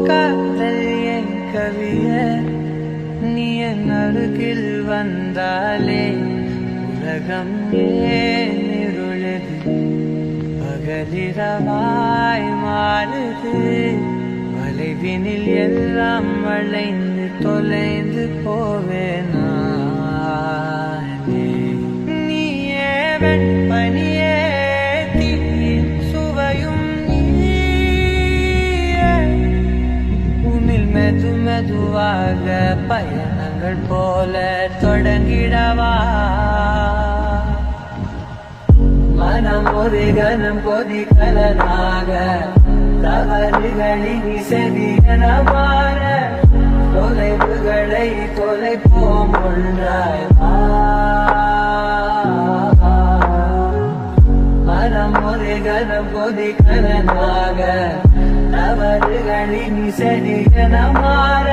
காதல் என் கவிய நீ என் அருகில் வந்தாலே உலகம் ஏன் இருளுது பகலிரவாய் மாறுது வளைவினில் எல்லாம் வளைந்து தொலைந்து போவேனா நீயே வெண்பனியே தீயின் சுவையும் நீயே உன்னில் மெது மெதுவாக பயணங்கள் போல தொடங்கிடவா மனம் ஒரு கனம் கொதிகலனாக தவறுகளின் செவியன மாற தொலைவுகளை தொலைப்போம் ஒன்றாய் மனம் ஒரு கனம் கொதிகலனாக தவறுகளின் செவியன மாற